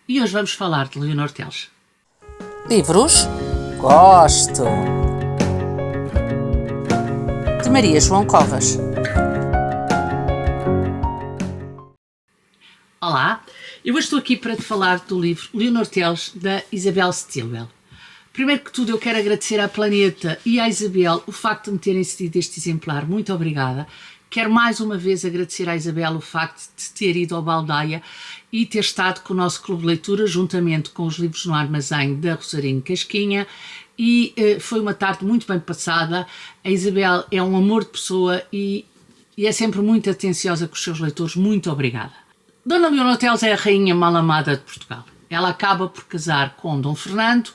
E hoje vamos falar de Leonor Teles. Livros? Gosto! De Maria João Covas. Olá, eu hoje estou aqui para te falar do livro Leonor Teles, da Isabel Stilwell. Primeiro que tudo, eu quero agradecer à Planeta e à Isabel o facto de me terem cedido este exemplar. Muito obrigada. Quero mais uma vez agradecer à Isabel o facto de ter ido ao Baldaia e ter estado com o nosso clube de leitura, juntamente com os livros no armazém da Rosarinho Casquinha, e foi uma tarde muito bem passada. A Isabel é um amor de pessoa e é sempre muito atenciosa com os seus leitores. Muito obrigada. Dona Leonor Teles é a rainha mal amada de Portugal. Ela acaba por casar com Dom Fernando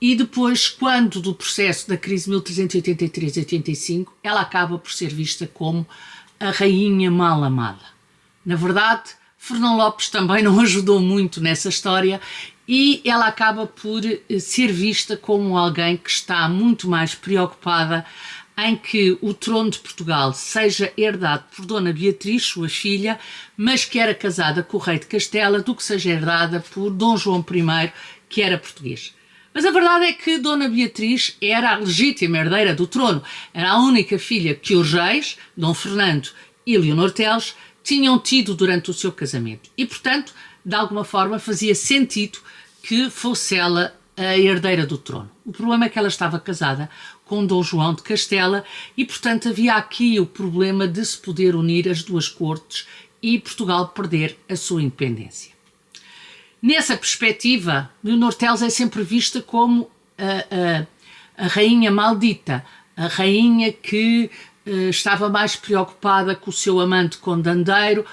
e depois, quando do processo da crise de 1383-85, ela acaba por ser vista como a rainha mal amada. Na verdade, Fernão Lopes também não ajudou muito nessa história e ela acaba por ser vista como alguém que está muito mais preocupada em que o trono de Portugal seja herdado por Dona Beatriz, sua filha, mas que era casada com o rei de Castela, do que seja herdada por Dom João I, que era português. Mas a verdade é que Dona Beatriz era a legítima herdeira do trono. Era a única filha que os reis, Dom Fernando e Leonor Teles, tinham tido durante o seu casamento. E, portanto, de alguma forma fazia sentido que fosse ela a herdeira do trono. O problema é que ela estava casada com Dom João de Castela e, portanto, havia aqui o problema de se poder unir as duas cortes e Portugal perder a sua independência. Nessa perspectiva, Leonor Teles é sempre vista como a rainha maldita, a rainha que estava mais preocupada com o seu amante condandeiro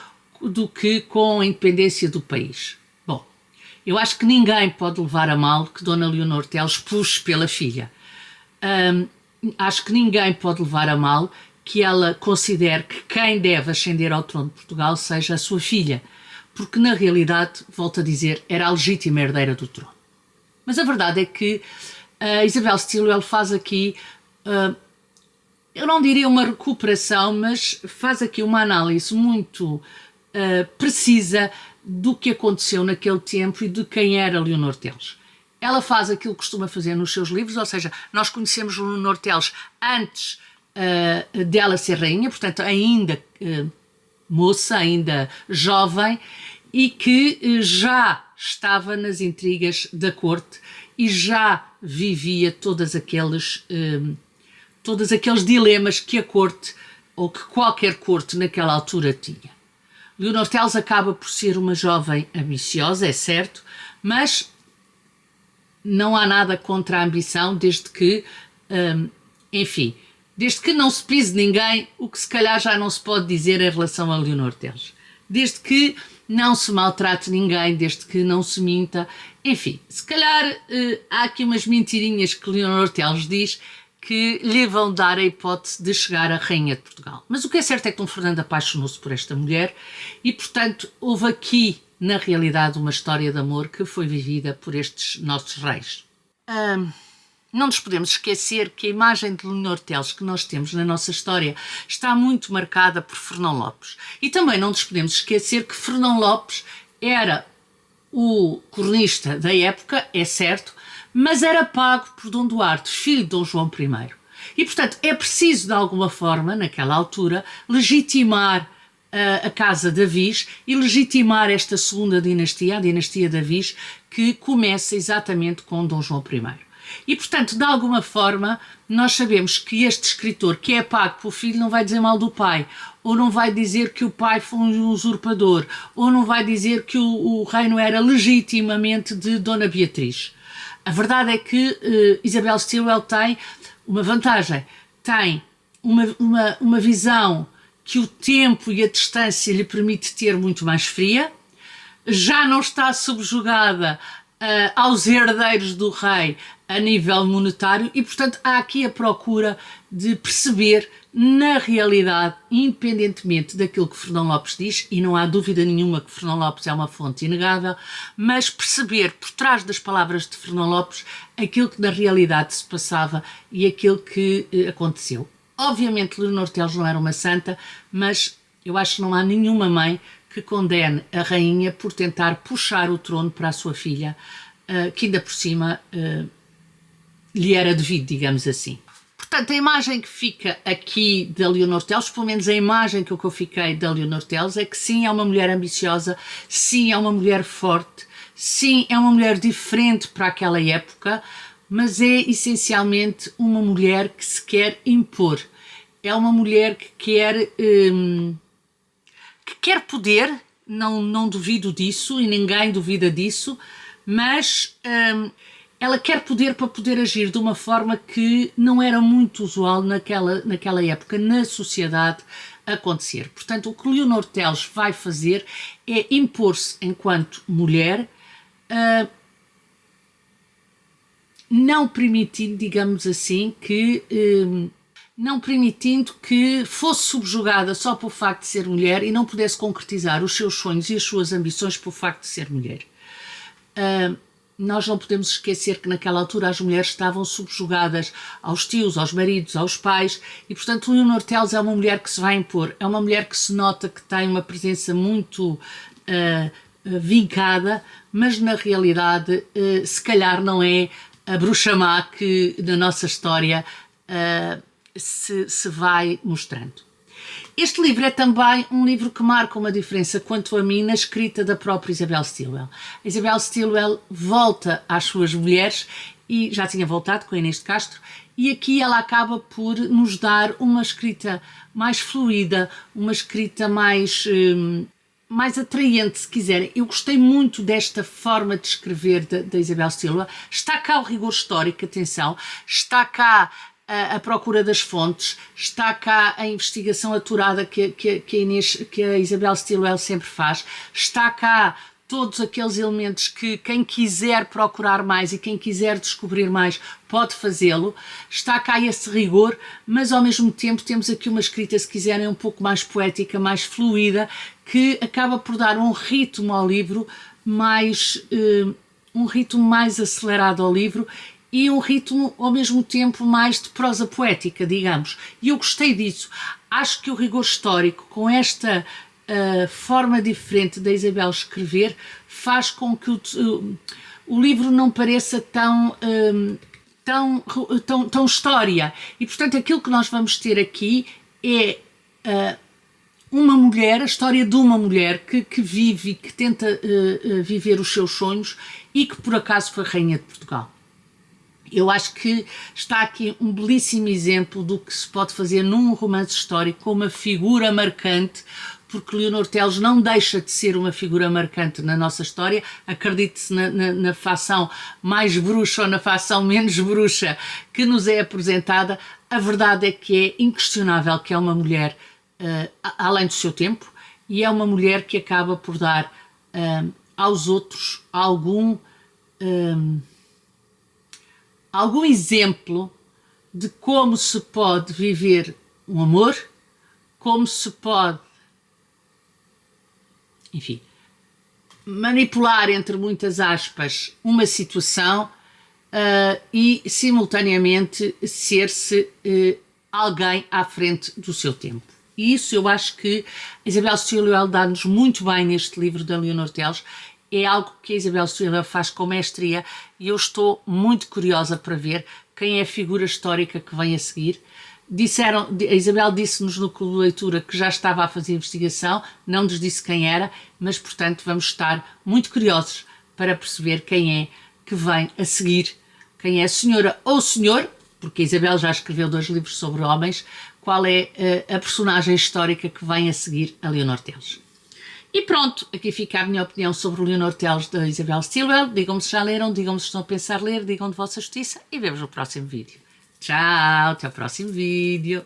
do que com a independência do país. Bom, eu acho que ninguém pode levar a mal que Dona Leonor Teles puxe pela filha. Acho que ninguém pode levar a mal que ela considere que quem deve ascender ao trono de Portugal seja a sua filha, porque na realidade, volto a dizer, era a legítima herdeira do trono. Mas a verdade é que a Isabel Stilwell faz aqui, eu não diria uma recuperação, mas faz aqui uma análise muito precisa do que aconteceu naquele tempo e de quem era Leonor Teles. Ela faz aquilo que costuma fazer nos seus livros, ou seja, nós conhecemos Leonor Teles antes dela ser rainha, portanto ainda moça, ainda jovem, e que já estava nas intrigas da corte e já vivia todos aqueles dilemas que a corte, ou que qualquer corte naquela altura tinha. Leonor Teles acaba por ser uma jovem ambiciosa, é certo, mas não há nada contra a ambição, desde que, desde que não se pise ninguém, o que se calhar já não se pode dizer em relação a Leonor Teles. Desde que não se maltrate ninguém, desde que não se minta. Enfim, se calhar há aqui umas mentirinhas que Leonor Teles diz que lhe vão dar a hipótese de chegar a rainha de Portugal. Mas o que é certo é que Dom Fernando apaixonou-se por esta mulher e, portanto, houve aqui, na realidade, uma história de amor que foi vivida por estes nossos reis. Não nos podemos esquecer que a imagem de Leonor Teles que nós temos na nossa história está muito marcada por Fernão Lopes. E também não nos podemos esquecer que Fernão Lopes era o cronista da época, é certo, mas era pago por Dom Duarte, filho de Dom João I. E, portanto, é preciso, de alguma forma, naquela altura, legitimar a Casa de Avis e legitimar esta segunda dinastia, a dinastia de Avis, que começa exatamente com Dom João I. E, portanto, de alguma forma, nós sabemos que este escritor, que é pago pelo filho, não vai dizer mal do pai, ou não vai dizer que o pai foi um usurpador, ou não vai dizer que o reino era legitimamente de Dona Beatriz. A verdade é que Isabel Stilwell tem uma vantagem, tem uma visão que o tempo e a distância lhe permite ter muito mais fria, já não está subjugada aos herdeiros do rei a nível monetário e, portanto, há aqui a procura de perceber, na realidade, independentemente daquilo que Fernão Lopes diz, e não há dúvida nenhuma que Fernão Lopes é uma fonte inegável, mas perceber por trás das palavras de Fernão Lopes aquilo que na realidade se passava e aquilo que aconteceu. Obviamente, Leonor Teles não era uma santa, mas eu acho que não há nenhuma mãe que que condene a rainha por tentar puxar o trono para a sua filha, que ainda por cima lhe era devido, digamos assim. Portanto, a imagem que fica aqui da Leonor Teles, pelo menos a imagem que eu fiquei da Leonor Teles, é que sim, é uma mulher ambiciosa, sim, é uma mulher forte, sim, é uma mulher diferente para aquela época, mas é essencialmente uma mulher que se quer impor. É uma mulher que quer poder, não duvido disso e ninguém duvida disso, mas ela quer poder para poder agir de uma forma que não era muito usual naquela época, na sociedade, acontecer. Portanto, o que Leonor Teles vai fazer é impor-se enquanto mulher, não permitindo, digamos assim, não permitindo que fosse subjugada só pelo facto de ser mulher e não pudesse concretizar os seus sonhos e as suas ambições pelo facto de ser mulher. Nós não podemos esquecer que naquela altura as mulheres estavam subjugadas aos tios, aos maridos, aos pais e, portanto, Leonor Teles é uma mulher que se vai impor, é uma mulher que se nota que tem uma presença muito vincada, mas na realidade se calhar não é a bruxa má que na nossa história se vai mostrando. Este livro é também um livro que marca uma diferença, quanto a mim, na escrita da própria Isabel Stilwell. A Isabel Stilwell volta às suas mulheres, e já tinha voltado com a Inês de Castro, e aqui ela acaba por nos dar uma escrita mais fluida, uma escrita mais atraente, se quiserem. Eu gostei muito desta forma de escrever da Isabel Stilwell. Está cá o rigor histórico, atenção, está cá a procura das fontes, está cá a investigação aturada que a Isabel Stilwell sempre faz, está cá todos aqueles elementos que quem quiser procurar mais e quem quiser descobrir mais pode fazê-lo, está cá esse rigor, mas ao mesmo tempo temos aqui uma escrita, se quiserem, um pouco mais poética, mais fluida, que acaba por dar um ritmo ao livro um ritmo mais acelerado ao livro e um ritmo ao mesmo tempo mais de prosa poética, digamos. E eu gostei disso. Acho que o rigor histórico, com esta forma diferente da Isabel escrever, faz com que o livro não pareça tão história. E, portanto, aquilo que nós vamos ter aqui é uma mulher, a história de uma mulher que vive e que tenta viver os seus sonhos e que, por acaso, foi rainha de Portugal. Eu acho que está aqui um belíssimo exemplo do que se pode fazer num romance histórico com uma figura marcante, porque Leonor Teles não deixa de ser uma figura marcante na nossa história. Acredite-se na facção mais bruxa ou na facção menos bruxa que nos é apresentada, a verdade é que é inquestionável que é uma mulher além do seu tempo e é uma mulher que acaba por dar aos outros algum exemplo de como se pode viver um amor, como se pode, enfim, manipular, entre muitas aspas, uma situação e, simultaneamente, ser-se alguém à frente do seu tempo. E isso eu acho que a Isabel Stilwell dá-nos muito bem neste livro da Leonor Teles. É algo que a Isabel Stilwell faz com mestria e eu estou muito curiosa para ver quem é a figura histórica que vem a seguir. A Isabel disse-nos no clube de leitura que já estava a fazer investigação, não nos disse quem era, mas, portanto, vamos estar muito curiosos para perceber quem é que vem a seguir, quem é a senhora ou senhor, porque a Isabel já escreveu 2 livros sobre homens, qual é a personagem histórica que vem a seguir a Leonor Teles. E pronto, aqui fica a minha opinião sobre o Leonor Teles da Isabel Stilwell. Digam-me se já leram, digam-me se estão a pensar ler, digam de vossa justiça e vemos no próximo vídeo. Tchau, até o próximo vídeo.